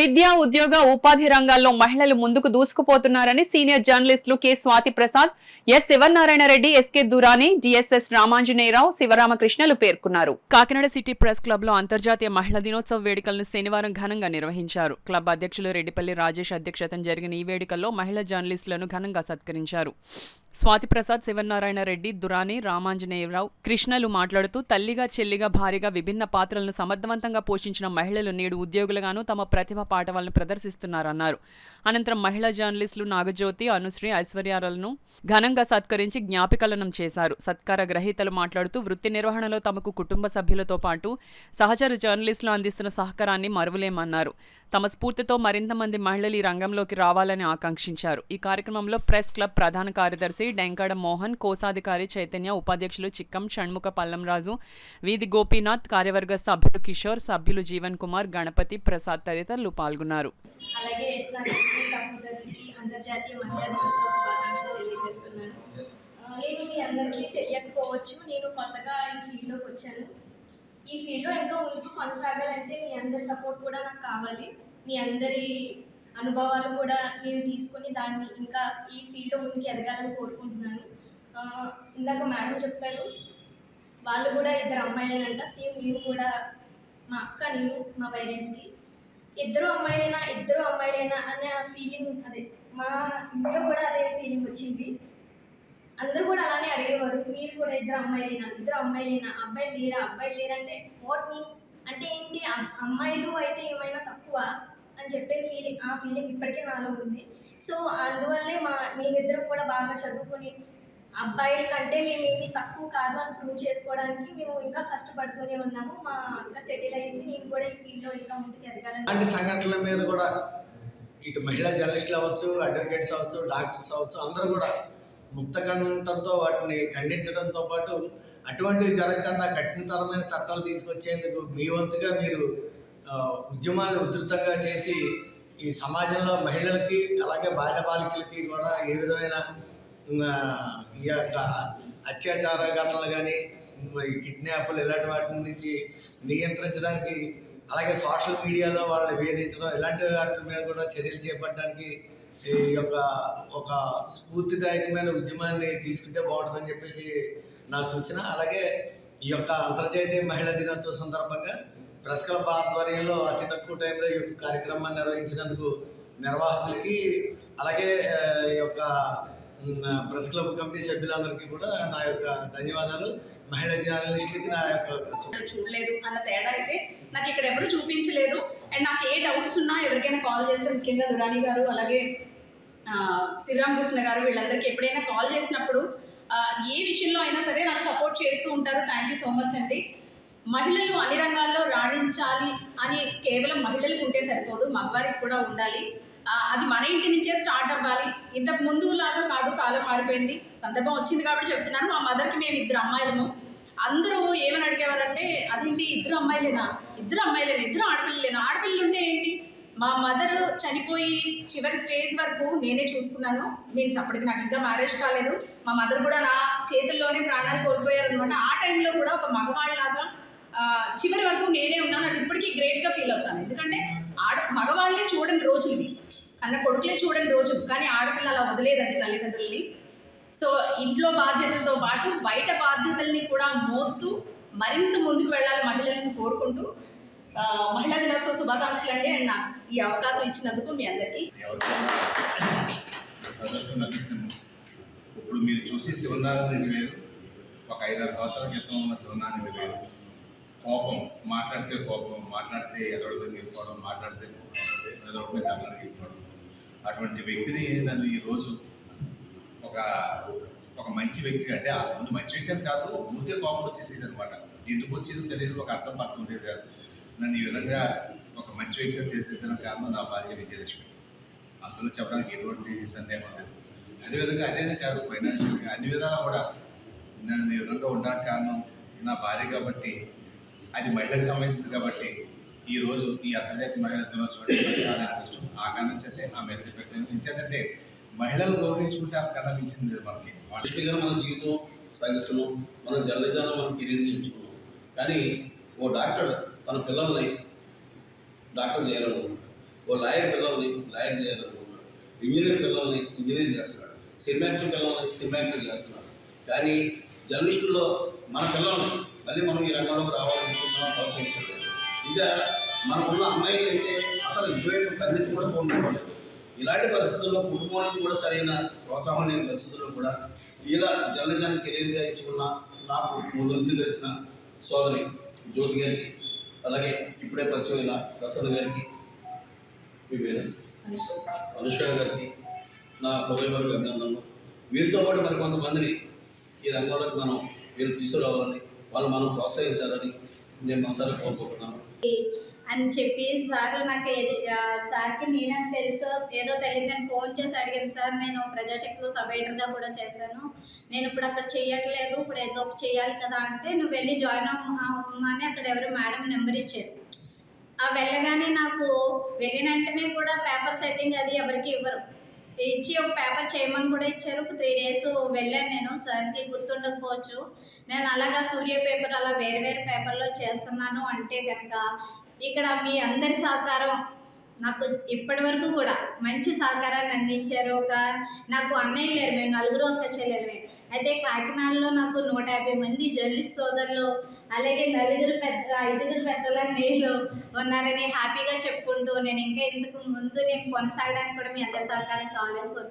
విద్యా ఉద్యోగ ఉపాధి రంగాల్లో మహిళలు ముందుకు దూసుకుపోతున్నారని సీనియర్ జర్నలిస్టులు K Swathi Prasad, S Sivanarayana Reddy, SK Durani, GSS Ramanjaneyarao, శివరామకృష్ణలు పేర్కొన్నారు. కాకినాడ సిటీ ప్రెస్ క్లబ్ లో అంతర్జాతీయ మహిళా దినోత్సవ వేడుకలను శనివారం ఘనంగా నిర్వహించారు. క్లబ్ అధ్యక్షులు రెడ్డిపల్లి రాజేష్ అధ్యక్షతన జరిగిన ఈ వేడుకల్లో మహిళా జర్నలిస్టులను ఘనంగా సత్కరించారు. స్వాతి ప్రసాద్, శివనారాయణ రెడ్డి, దురాని, రామాంజనేయరావు, కృష్ణలు మాట్లాడుతూ తల్లిగా, చెల్లిగా, భార్యగా విభిన్న పాత్రలను సమర్థవంతంగా పోషించిన మహిళలు నేడు ఉద్యోగులుగాను తమ ప్రతిభ పాటవాలను ప్రదర్శిస్తున్నారన్నారు. అనంతరం మహిళా జర్నలిస్టులు నాగజ్యోతి, అనుశ్రీ, ఐశ్వర్యాలను ఘనంగా సత్కరించి జ్ఞాపికలనం చేశారు. సత్కార గ్రహీతలు మాట్లాడుతూ వృత్తి నిర్వహణలో తమకు కుటుంబ సభ్యులతో పాటు సహచర జర్నలిస్టులు అందిస్తున్న సహకారాన్ని మరువలేమన్నారు. తమ స్ఫూర్తితో మరింత మంది మహిళలు ఈ రంగంలోకి రావాలని ఆకాంక్షించారు. ఈ కార్యక్రమంలో ప్రెస్ క్లబ్ ప్రధాన కార్యదర్శి డెంకాడ మోహన్, కోశాధికారి చైతన్య, ఉపాధ్యక్షులు చిక్కం షణ్ముఖ పల్లంరాజు, వీధి గోపీనాథ్, కార్యవర్గ సభ్యులు కిషోర్, సభ్యులు జీవన్ కుమార్, గణపతి, ప్రసాద్ తదితరులు పాల్గొన్నారు. అలాగే అంతర్జాతీయ మహిళా దినోత్సవ శుభాకాంక్షలు తెలియజేస్తున్నాను. నేను మీ అందరికీ తెలియకపోవచ్చు, నేను కొత్తగా ఈ ఫీల్డ్లోకి వచ్చాను. ఈ ఫీల్డ్లో ఇంకా ముందుకు కొనసాగాలంటే మీ అందరి సపోర్ట్ కూడా నాకు కావాలి. మీ అందరి అనుభవాలు కూడా నేను తీసుకొని దాన్ని ఇంకా ఈ ఫీల్డ్లో ముందుకు ఎదగాలని కోరుకుంటున్నాను. ఇందాక మేడం చెప్పారు, వాళ్ళు కూడా ఇద్దరు అమ్మాయిలేనంట. సేమ్ నేను కూడా, మా అక్క, నేను, మా పేరెంట్స్కి ఇద్దరు అమ్మాయిలైనా అనే ఫీలింగ్, అదే మా ఇంట్లో కూడా అదే ఫీలింగ్ వచ్చింది. అందరూ కూడా అలానే అడిగేవారు, మీరు కూడా ఇద్దరు అమ్మాయిలైనా, అబ్బాయిలు లేరంటే వాట్ మీన్స్ అంటే ఏంటి, అమ్మాయిలు అయితే ఏమైనా తక్కువ అని చెప్పే ఫీలింగ్, ఆ ఫీలింగ్ ఇప్పటికే నాలో ఉంది. సో అందువల్లే మేమిద్దరం కూడా బాగా చదువుకొని అబ్బాయిల కంటే మేమేమి తక్కువ కాదు అని ప్రూవ్ చేసుకోవడానికి మేము ఇంకా కష్టపడుతూనే ఉన్నాము. మా అక్క సెటిల్ అయింది, నేను కూడా ఈ ఫీల్డ్లో ఇంకా ముందుకు ఎదగాలని. అలాంటి సంఘటనల మీద కూడా ఇటు మహిళా జర్నలిస్టులు అవ్వచ్చు, అడ్వకేట్స్ అవ్వచ్చు, డాక్టర్స్ అవ్వచ్చు, అందరూ కూడా ముక్తకంఠంతో వాటిని ఖండించడంతో పాటు అటువంటివి జరగకుండా కఠినతరమైన చట్టాలు తీసుకొచ్చేందుకు మీ వంతుగా మీరు ఉద్యమాలు ఉధృతంగా చేసి ఈ సమాజంలో మహిళలకి అలాగే బాలికలకి కూడా ఏ విధమైన ఈ యొక్క అత్యాచార ఘటనలు కానీ, కిడ్నాప్లు ఇలాంటి వాటి నుంచి నియంత్రించడానికి, అలాగే సోషల్ మీడియాలో వాళ్ళని వేధించడం, ఇలాంటి వాటి మీద కూడా చర్యలు చేపట్టడానికి ఈ యొక్క ఒక స్ఫూర్తిదాయకమైన ఉద్యమాన్ని తీసుకుంటే బాగుంటుందని చెప్పేసి నా సూచన. అలాగే ఈ యొక్క అంతర్జాతీయ మహిళా దినోత్సవ సందర్భంగా ప్రెస్ క్లబ్ ఆధ్వర్యంలో అతి తక్కువ టైంలో ఈ యొక్క కార్యక్రమాన్ని నిర్వహించినందుకు నిర్వాహకులకి, అలాగే ఈ యొక్క ప్రెస్ క్లబ్ కమిటీ సభ్యులందరికీ కూడా నా యొక్క ధన్యవాదాలు. మహిళా జర్నలిస్టులకి నా యొక్క చూడలేదు అన్న తేడా అయితే నాకు ఇక్కడ ఎవరు చూపించలేదు. అండ్ నాకు ఏ డౌట్స్ ఉన్నా ఎవరికైనా కాల్ చేస్తే, ముఖ్యంగా దురాని గారు, అలాగే శివరామకృష్ణ గారు, వీళ్ళందరికీ ఎప్పుడైనా కాల్ చేసినప్పుడు ఏ విషయంలో అయినా సరే నాకు సపోర్ట్ చేస్తూ ఉంటారు. థ్యాంక్ యూ సో మచ్ అండి. మహిళలు అన్ని రంగాల్లో రాణించాలి అని కేవలం మహిళలకు ఉంటే సరిపోదు, మగవారికి కూడా ఉండాలి. అది మన ఇంటి నుంచే స్టార్ట్ అవ్వాలి. ఇంతకు ముందు లాగా కాదు, కాలం మారిపోయింది. సందర్భం వచ్చింది కాబట్టి చెప్తున్నాను. మా మదర్కి మేము ఇద్దరు అమ్మాయిలము. అందరూ ఏమని అడిగేవారంటే, అదేంటి ఇద్దరు ఆడపిల్లలేనా, ఇద్దరు ఆడపిల్లలు ఉంటే ఏంటి? మా మదర్ చనిపోయి చివరి స్టేజ్ వరకు నేనే చూసుకున్నాను. మీన్స్ అప్పటికి నాకు ఇంకా మ్యారేజ్ కాలేదు. మా మదర్ కూడా నా చేతుల్లోనే ప్రాణాలు కోల్పోయారు అనమాట. ఆ టైంలో కూడా ఒక మగవాళ్ళలాగా చివరి వరకు నేనే ఉన్నాను. అది ఇప్పటికీ గ్రేట్గా ఫీల్ అవుతాను. ఎందుకంటే మగవాళ్ళే చూడని రోజులు ఇవి, కన్న కొడుకులే చూడని రోజు. కానీ ఆడపిల్ల అలా వదిలేదండి తల్లిదండ్రుల్ని. సో ఇంట్లో బాధ్యతలతో పాటు బయట బాధ్యతల్ని కూడా మోస్తూ మరింత ముందుకు వెళ్ళాలి మహిళలను కోరుకుంటూ మహిళా దినోత్సవ శుభాకాంక్షలు అండి. అండ్ నాకు ఈ అవకాశం ఇచ్చినందుకు మీ అందరికీ. ఇప్పుడు మీరు చూసి శివనారాయణ రెడ్డి వేరు, ఒక 5-6 సంవత్సరాల క్రితం ఉన్న శివనారాయణ రెడ్డి వేరు. కోపం, మాట్లాడితే ఎదొడదని చెప్పుకోవడం, మాట్లాడితే ఎదొడమే తగ్గని చెప్పుకోవడం, అటువంటి వ్యక్తిని నన్ను ఈరోజు ఒక మంచి వ్యక్తి, అంటే ముందు మంచి వ్యక్తి అని కాదు, ఊరికే కోపం వచ్చేసేది అనమాట. ఎందుకు వచ్చేది తెలియదు, ఒక అర్థం ఉండేది కాదు. నన్ను ఈ విధంగా ఒక మంచి వ్యక్తిగా తీర్చిదిద్దడానికి కారణం నా భార్య విజయలక్ష్మి. అందులో చెప్పడానికి ఎటువంటి సందేహం లేదు. అదేవిధంగా అదే కాదు, ఫైనాన్షియల్గా అన్ని విధాలా కూడా నన్ను ఈ విధంగా ఉండడానికి కారణం నా భార్య కాబట్టి, అది మహిళలకు సంబంధించింది కాబట్టి ఈరోజు ఈ అంతర్జాతీయ మహిళా దినోత్సవం చాలా ఇష్టం. ఆ కారణం చేస్తే ఆ మెసేజ్ పెట్టాను. ఇంచేతంటే మహిళలు గౌరవించుకుంటే అంతకన్నా మించింది లేదు మనకి. వ్యక్తిగా మన జీవితం సాగిస్తున్నాం, మన జర్నలిజాన్ని మనం కెరీర్ ఎంచుకున్నాం. కానీ ఓ డాక్టర్ తన పిల్లల్ని డాక్టర్ చేయాలనుకుంటున్నాడు. ఓ లాయర్ పిల్లల్ని లాయర్ చేయాలనుకుంటున్నాడు, ఇంజనీర్ పిల్లల్ని ఇంజనీర్ చేస్తున్నాడు, సినిమా యాక్టర్ పిల్లల్ని సినిమా యాక్టర్ చేస్తున్నాడు. కానీ జర్నలిస్టుల్లో మన పిల్లల్ని మళ్ళీ మనం ఈ రంగంలోకి రావాలనుకుంటున్నాం, ప్రోత్సహించలేదు. ఇంకా మనకున్న అమ్మాయిలు అయితే అసలు ఇటువంటి పరిణితి కూడా పొందుకోలేదు. ఇలాంటి పరిస్థితుల్లో కుటుంబం నుంచి కూడా సరైన ప్రోత్సాహం లేని పరిస్థితుల్లో కూడా ఇలా జర్నలిజాన్ని కెరీర్గా ఇచ్చుకున్న నాకు ముందు నుంచి తెలిసిన సోదరి జ్యోతి గారికి, అలాగే ఇప్పుడే పరిచయం అయిన ప్రసన్న గారికి, మీ పేరు అనుష్క గారికి నా హృదయపూర్వక అభినందనలు. వీరితో పాటు మరి కొంతమందిని ఈ రంగంలోకి మనం వీరు తీసుకురావాలని, వాళ్ళు మనం ప్రోత్సహించాలని నేను మనసారి కోరుకుంటున్నాను అని చెప్పి సార్ నాకు సార్కి నేనని తెలుసు ఏదో తెలియదు. నేను ఫోన్ చేసి అడిగాను, సార్ నేను ప్రజాశక్తిలో సబ్ ఎడిటర్గా కూడా చేశాను, నేను ఇప్పుడు అక్కడ చేయట్లేదు, ఇప్పుడు ఏదో ఒకటి చేయాలి కదా అంటే, నువ్వు వెళ్ళి జాయిన్ అవ్వమని అక్కడ ఎవరు మేడం నెంబర్ ఇచ్చారు. ఆ వెళ్ళగానే నాకు వెళ్ళిన వెంటనే కూడా పేపర్ సెట్టింగ్ అది ఎవరికి ఇవ్వరు, ఇచ్చి ఒక పేపర్ చేయమని కూడా ఇచ్చారు. 3 days వెళ్ళాను నేను. సార్కి గుర్తుండకపోవచ్చు, నేను అలాగా సూర్య పేపర్ అలా వేరు వేరు పేపర్లో చేస్తున్నాను అంటే కనుక ఇక్కడ మీ అందరి సహకారం నాకు ఇప్పటి వరకు కూడా మంచి సహకారాన్ని అందించారు. నాకు అన్నయ్య లేరు, మేము 4 అక్క చెల్లెలమే. అయితే కాకినాడలో నాకు 150 మంది జర్నలిస్ట్ సోదరులు, అలాగే 5 పెద్దల నేను ఉన్నారని హ్యాపీగా చెప్పుకుంటూ నేను ఇంకా ఇంతకు ముందు నేను కొనసాగడానికి కూడా మీ అందరి సహకారం కావాలని